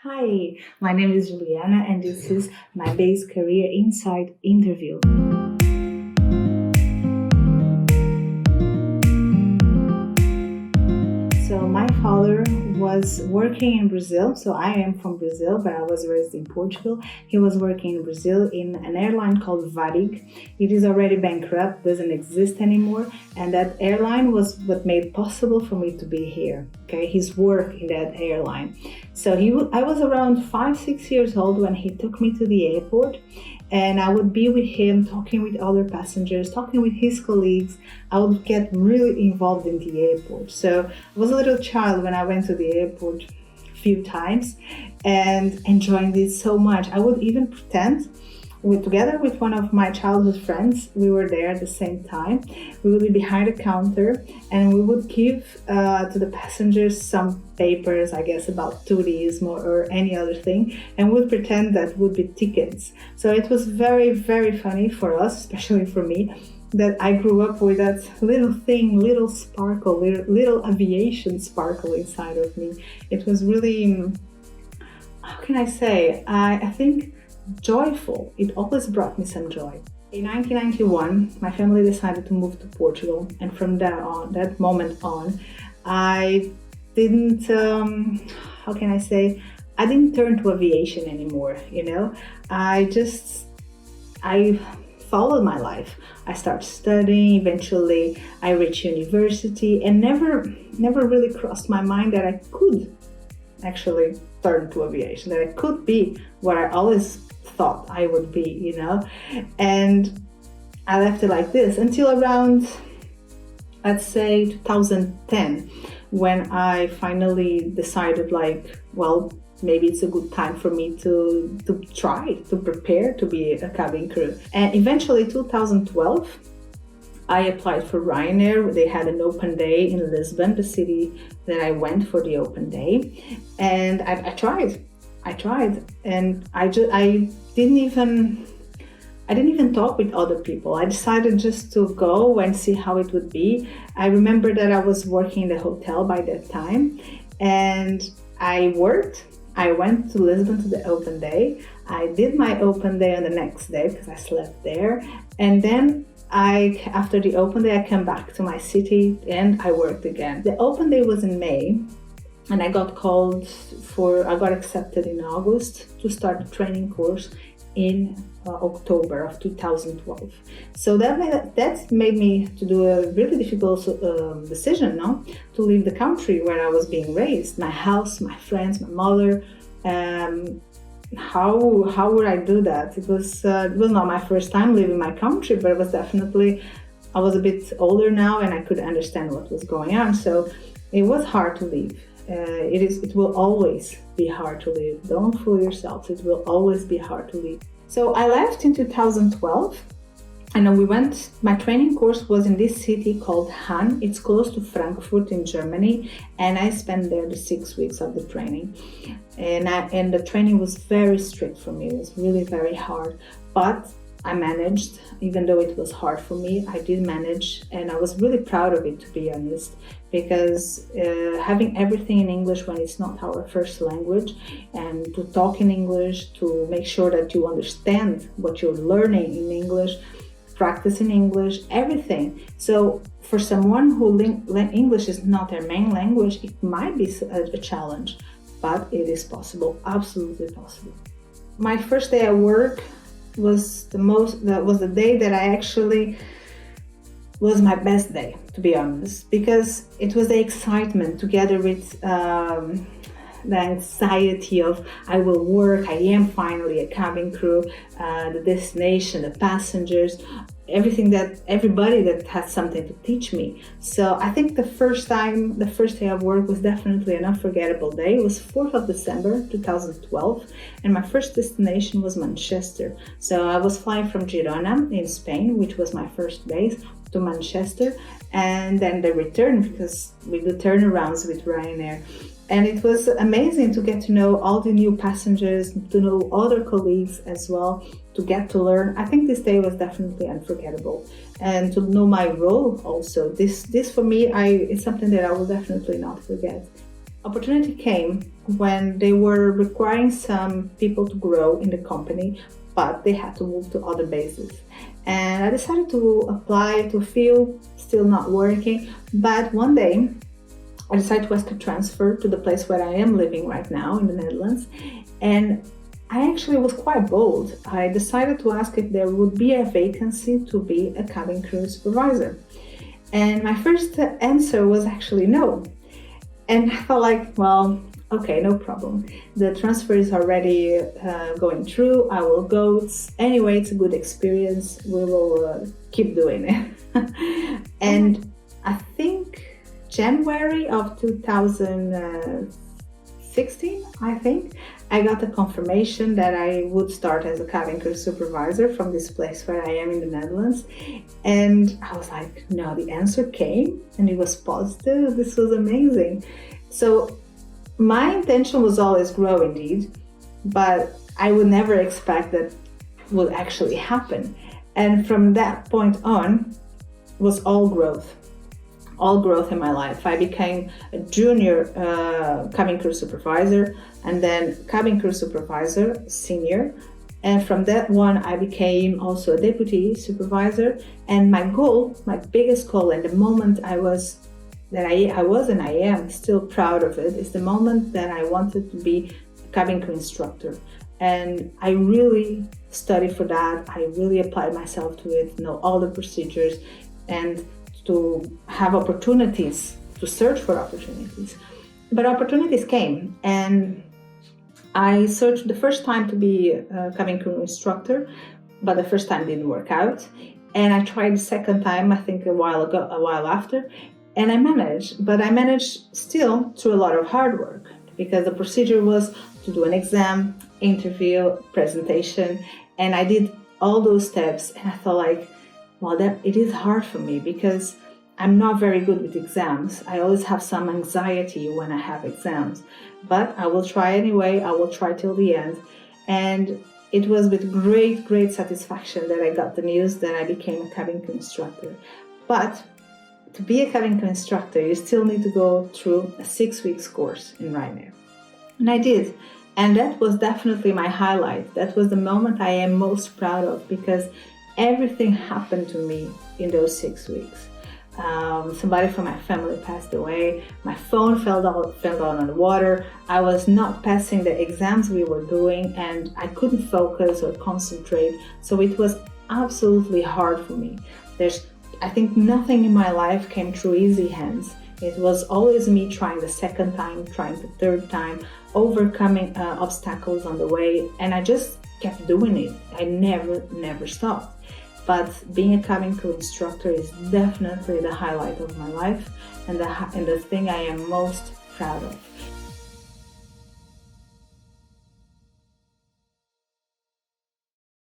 Hi, my name is Juliana and this is my base career insight interview. So my father was working in Brazil. So I am from Brazil, but I was raised in Portugal. He was working in Brazil in an airline called VARIG. It is already bankrupt, doesn't exist anymore. And that airline was what made possible for me to be here. Okay, his work in that airline. So I was around 5, 6 years old when he took me to the airport, and I would be with him, talking with other passengers, talking with his colleagues. I would get really involved in the airport. So I was a little child when I went to the airport a few times and enjoying this so much. I would even pretend together with one of my childhood friends, we were there at the same time. We would be behind a counter and we would give to the passengers some papers, I guess about tourism or any other thing, and would pretend that would be tickets. So it was very, very funny for us, especially for me, that I grew up with that little thing, little sparkle, little aviation sparkle inside of me. It was really, how can I say, I think joyful. It always brought me some joy. In 1991, my family decided to move to Portugal, and from that moment on, I didn't, how can I say, I didn't turn to aviation anymore, I followed my life. I started studying, eventually I reached university, and never really crossed my mind that I could actually turn to aviation, that I could be what I always thought I would be, and I left it like this until around, let's say 2010, when I finally decided maybe it's a good time for me to try to prepare to be a cabin crew. And eventually 2012 I applied for Ryanair. They had an open day in Lisbon, the city that I went for the open day, and I tried, and I didn't even talk with other people. I decided just to go and see how it would be. I remember that I was working in the hotel by that time, and I worked. I went to Lisbon to the open day. I did my open day on the next day because I slept there, and then after the open day, I came back to my city and I worked again. The open day was in May, and I got accepted in August to start the training course in October of 2012. So that made me to do a really difficult decision, to leave the country where I was being raised, my house, my friends, my mother. How would I do that? It was not my first time leaving my country, but it was definitely, I was a bit older now and I could understand what was going on. So it was hard to leave. It will always be hard to leave. Don't fool yourselves. It will always be hard to leave. So I left in 2012, and my training course was in this city called Hahn. It's close to Frankfurt in Germany, and I spent there the 6 weeks of the training. And the training was very strict for me. It was really very hard, but I managed. Even though it was hard for me, I did manage, and I was really proud of it, to be honest, because having everything in English when it's not our first language, and to talk in English, to make sure that you understand what you're learning in English, practice in English, everything. So for someone who English is not their main language, it might be a challenge, but it is possible, absolutely possible. My first day at work was the day that I actually was my best day, to be honest, because it was the excitement together with the anxiety of I will work, I am finally a cabin crew, the destination, the passengers, everybody that had something to teach me. So I think the first day of work was definitely an unforgettable day. It was 4th of December 2012, and my first destination was Manchester. So I was flying from Girona in Spain, which was my first base, to Manchester, and then the return, because we do turnarounds with Ryanair. And it was amazing to get to know all the new passengers, to know other colleagues as well, to get to learn. I think this day was definitely unforgettable. And to know my role also. This for me, it's something that I will definitely not forget. opportunity came when they were requiring some people to grow in the company, but they had to move to other bases. And I decided to apply to feel still not working, but one day I decided to ask a transfer to the place where I am living right now in the Netherlands. And I actually was quite bold. I decided to ask if there would be a vacancy to be a cabin crew supervisor. And my first answer was actually no. And I felt like, well, okay, no problem. The transfer is already going through. I will go. Anyway, it's a good experience. We will keep doing it. And I think January of 2016, I got a confirmation that I would start as a cabin crew supervisor from this place where I am in the Netherlands. And I was like, no, the answer came and it was positive. This was amazing. So my intention was always grow indeed, but I would never expect that would actually happen. And from that point on was all growth in my life. I became a junior cabin crew supervisor, and then cabin crew supervisor, senior. And from that one, I became also a deputy supervisor. And my goal, my biggest goal, and the moment I was and I am still proud of it, is the moment that I wanted to be a cabin crew instructor. And I really studied for that. I really applied myself to it, know all the procedures, and to have opportunities, to search for opportunities. But opportunities came, and I searched the first time to be a cabin crew instructor, but the first time didn't work out. And I tried the second time, I think a while after, and I managed still through a lot of hard work, because the procedure was to do an exam, interview, presentation, and I did all those steps, and I thought like, well, that it is hard for me because I'm not very good with exams. I always have some anxiety when I have exams, but I will try anyway. I will try till the end. And it was with great satisfaction that I got the news that I became a cabin crew instructor. But to be a cabin crew instructor, you still need to go through a 6-week course in Ryanair. And I did. And that was definitely my highlight. That was the moment I am most proud of, because everything happened to me in those 6 weeks. Somebody from my family passed away. My phone fell down on the water. I was not passing the exams we were doing, and I couldn't focus or concentrate. So it was absolutely hard for me. I think nothing in my life came through easy hands. It was always me trying the second time, trying the third time, overcoming obstacles on the way, and I just kept doing it. I never stopped. But being a cabin crew instructor is definitely the highlight of my life, and the thing I am most proud of.